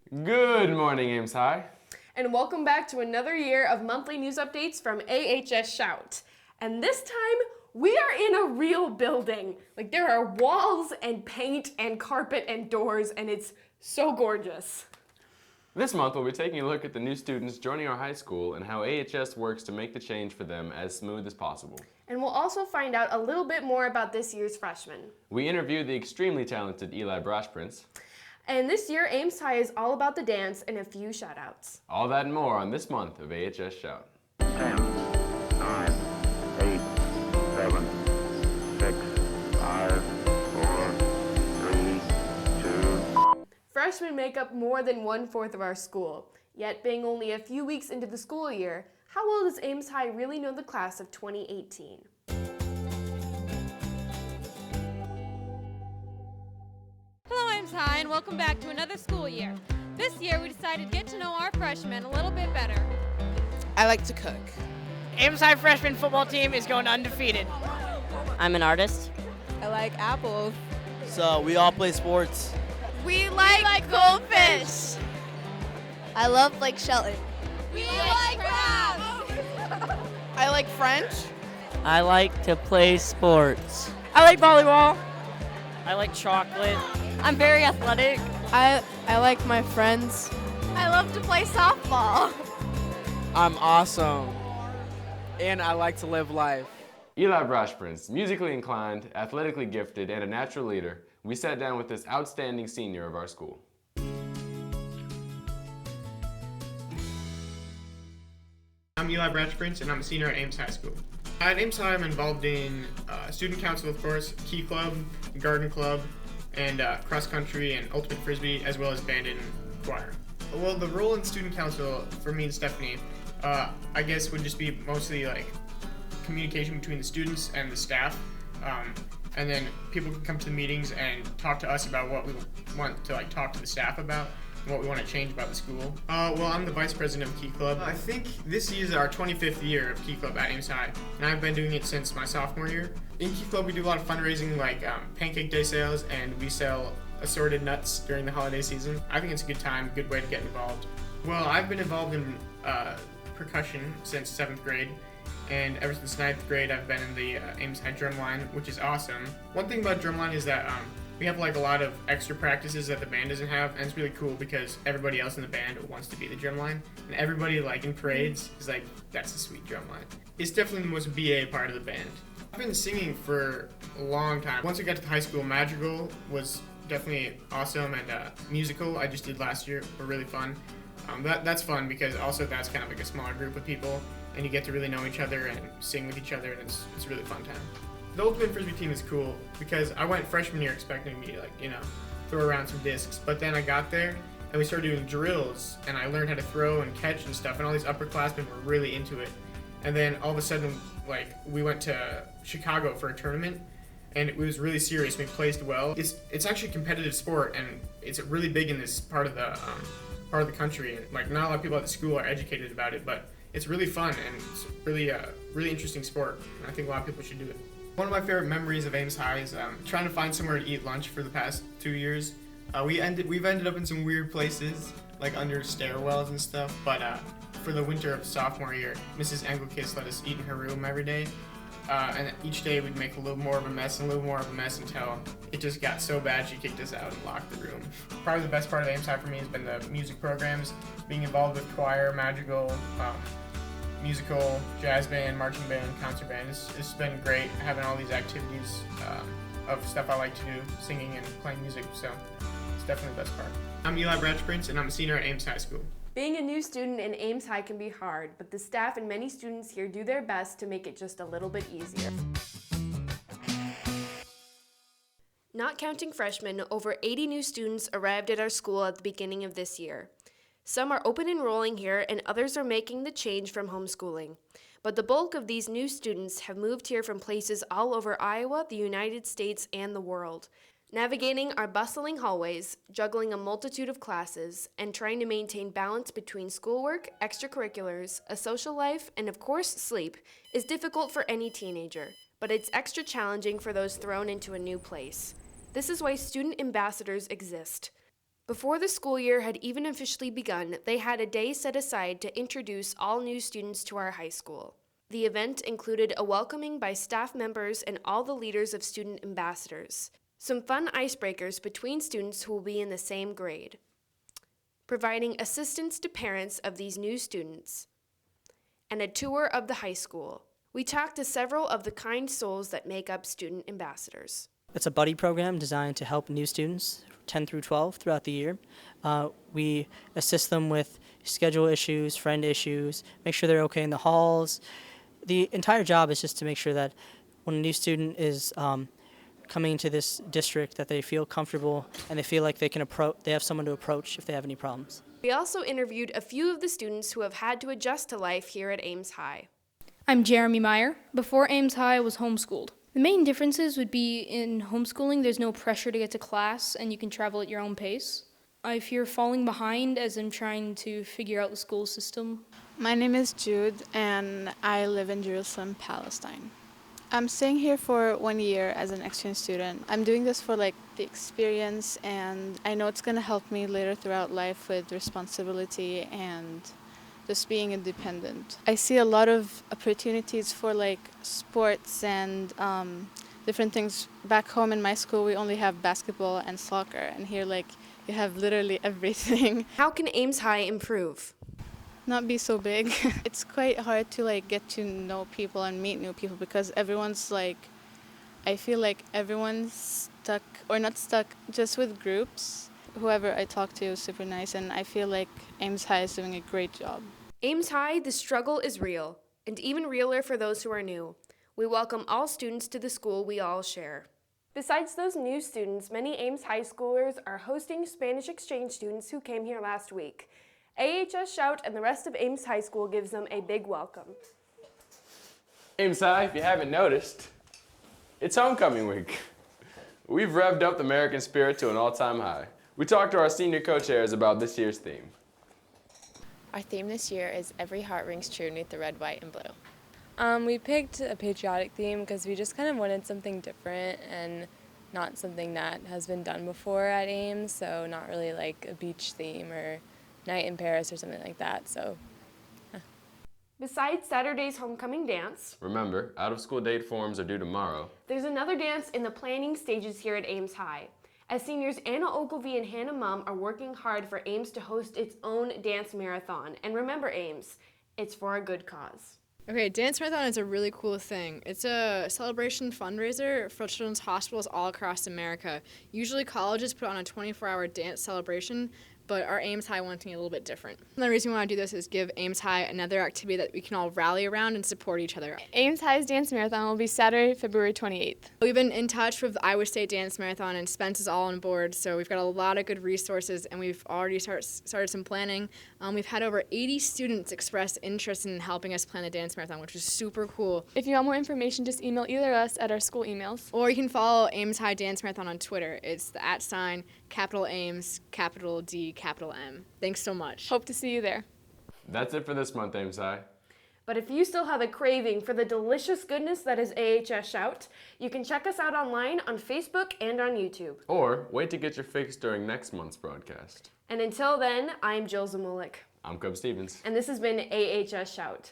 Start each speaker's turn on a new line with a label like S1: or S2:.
S1: Good morning, Ames High.
S2: And welcome back to another year of monthly news updates from AHS Shout. And this time, we are in a real building. Like, there are walls and paint and carpet and doors, and it's so gorgeous.
S1: This month, we'll be taking a look at the new students joining our high school and how AHS works to make the change for them as smooth as possible.
S2: And we'll also find out a little bit more about this year's freshmen.
S1: We interviewed the extremely talented Eli Brosh-Prince.
S2: And this year, Ames High is all about the dance and a few shout-outs.
S1: All that and more on this month of AHS Shout.
S3: 10, 9, 8, 7, 6, 5, 4, 3, 2.
S2: Freshmen make up more than 1/4 of our school. Yet, being only a few weeks into the school year, how well does Ames High really know the class of 2018?
S4: Hello, Ames High, and welcome back to another school year. This year, we decided to get to know our freshmen a little bit better.
S5: I like to cook.
S6: Ames High freshman football team is going undefeated.
S7: I'm an artist.
S5: I like apples.
S8: So we all play sports.
S4: We like goldfish.
S5: I love Lake Shelton.
S4: We like crabs.
S5: I like French.
S7: I like to play sports.
S6: I like volleyball. I like chocolate.
S4: I'm very athletic.
S5: I like my friends.
S4: I love to play softball.
S8: I'm awesome. And I like to live life.
S1: Eli Brosh-Prince, musically inclined, athletically gifted, and a natural leader, we sat down with this outstanding senior of our school.
S9: I'm Eli Brosh-Prince, and I'm a senior at Ames High School. At Ames High, I'm involved in student council, of course, Key Club, Garden Club, and cross country and ultimate frisbee, as well as band and choir. Well, the role in student council for me and Stephanie, I guess, would just be mostly like communication between the students and the staff, and then people can come to the meetings and talk to us about what we want to talk to the staff about. What we want to change about the school. Well, I'm the vice president of Key Club. I think this is our 25th year of Key Club at Ames High, and I've been doing it since my sophomore year. In Key Club, we do a lot of fundraising, like pancake day sales, and we sell assorted nuts during the holiday season. I think it's a good time, good way to get involved. Well, I've been involved in percussion since 7th grade, and ever since 9th grade, I've been in the Ames High drumline, which is awesome. One thing about drumline is that we have a lot of extra practices that the band doesn't have, and it's really cool because everybody else in the band wants to be the drumline, and everybody in parades is that's the sweet drumline. It's definitely the most BA part of the band. I've been singing for a long time. Once we got to high school, Madrigal was definitely awesome, and musical I just did last year were really fun. That's fun because also that's kind of a smaller group of people, and you get to really know each other and sing with each other, and it's a really fun time. The ultimate frisbee team is cool because I went freshman year expecting me to throw around some discs, but then I got there and we started doing drills and I learned how to throw and catch and stuff, and all these upperclassmen were really into it. And then all of a sudden, we went to Chicago for a tournament, and it was really serious. We placed well. It's actually a competitive sport, and it's really big in this part of the country. And not a lot of people at the school are educated about it, but it's really fun and it's really interesting sport. And I think a lot of people should do it. One of my favorite memories of Ames High is trying to find somewhere to eat lunch for the past 2 years. We've ended up in some weird places, under stairwells and stuff, but for the winter of sophomore year, Mrs. Engelkist let us eat in her room every day, and each day we'd make a little more of a mess and a little more of a mess until it just got so bad she kicked us out and locked the room. Probably the best part of Ames High for me has been the music programs, being involved with choir, madrigal, musical, jazz band, marching band, concert band. It's been great having all these activities of stuff I like to do, singing and playing music, so it's definitely the best part. I'm Eli Brosh-Prince, and I'm a senior at Ames High School.
S2: Being a new student in Ames High can be hard, but the staff and many students here do their best to make it just a little bit easier. Not counting freshmen, over 80 new students arrived at our school at the beginning of this year. Some are open enrolling here, and others are making the change from homeschooling. But the bulk of these new students have moved here from places all over Iowa, the United States, and the world. Navigating our bustling hallways, juggling a multitude of classes, and trying to maintain balance between schoolwork, extracurriculars, a social life, and of course sleep is difficult for any teenager, but it's extra challenging for those thrown into a new place. This is why student ambassadors exist. Before the school year had even officially begun, they had a day set aside to introduce all new students to our high school. The event included a welcoming by staff members and all the leaders of student ambassadors, some fun icebreakers between students who will be in the same grade, providing assistance to parents of these new students, and a tour of the high school. We talked to several of the kind souls that make up student ambassadors.
S10: It's a buddy program designed to help new students, 10 through 12, throughout the year. We assist them with schedule issues, friend issues, make sure they're okay in the halls. The entire job is just to make sure that when a new student is coming into this district, that they feel comfortable and they feel like they have someone to approach if they have any problems.
S2: We also interviewed a few of the students who have had to adjust to life here at Ames High.
S11: I'm Jeremy Meyer. Before Ames High, I was homeschooled. The main differences would be in homeschooling, there's no pressure to get to class and you can travel at your own pace. I fear falling behind as I'm trying to figure out the school system.
S5: My name is Jude and I live in Jerusalem, Palestine. I'm staying here for 1 year as an exchange student. I'm doing this for the experience, and I know it's going to help me later throughout life with responsibility and just being independent. I see a lot of opportunities for sports and different things. Back home in my school, we only have basketball and soccer, and here you have literally everything.
S2: How can Ames High improve?
S5: Not be so big. It's quite hard to get to know people and meet new people because everyone's I feel like everyone's stuck, or not stuck, just with groups. Whoever I talk to is super nice, and I feel like Ames High is doing a great job.
S2: Ames High, the struggle is real, and even realer for those who are new. We welcome all students to the school we all share. Besides those new students, many Ames High schoolers are hosting Spanish exchange students who came here last week. AHS Shout and the rest of Ames High School gives them a big welcome.
S1: Ames High, if you haven't noticed, it's homecoming week. We've revved up the American spirit to an all-time high. We talked to our senior co-chairs about this year's theme.
S12: Our theme this year is Every Heart Rings True Beneath the Red, White, and Blue.
S13: We picked a patriotic theme because we just kind of wanted something different and not something that has been done before at Ames, so not really like a beach theme or night in Paris or something like that, so.
S2: Besides Saturday's homecoming dance,
S1: Remember, out-of-school date forms are due tomorrow.
S2: There's another dance in the planning stages here at Ames High. As seniors Anna Ogilvie and Hannah Mum are working hard for Ames to host its own dance marathon. And remember, Ames, it's for a good cause.
S14: Okay, Dance Marathon is a really cool thing. It's a celebration fundraiser for children's hospitals all across America. Usually colleges put on a 24-hour dance celebration, but our Ames High wants something a little bit different. The reason we want to do this is give Ames High another activity that we can all rally around and support each other.
S15: Ames High's Dance Marathon will be Saturday, February 28th.
S14: We've been in touch with the Iowa State Dance Marathon, and Spence is all on board, so we've got a lot of good resources, and we've already started some planning. We've had over 80 students express interest in helping us plan a dance marathon, which is super cool.
S15: If you want more information, just email either of us at our school emails.
S14: Or you can follow Ames High Dance Marathon on Twitter. It's the @ capital Ames, capital D, capital M. Thanks so much.
S15: Hope to see you there.
S1: That's it for this month, Ames High.
S2: But if you still have a craving for the delicious goodness that is AHS Shout, you can check us out online on Facebook and on YouTube.
S1: Or wait to get your fix during next month's broadcast.
S2: And until then, I'm Jill Zamulik.
S1: I'm Cub Stevens.
S2: And this has been AHS Shout.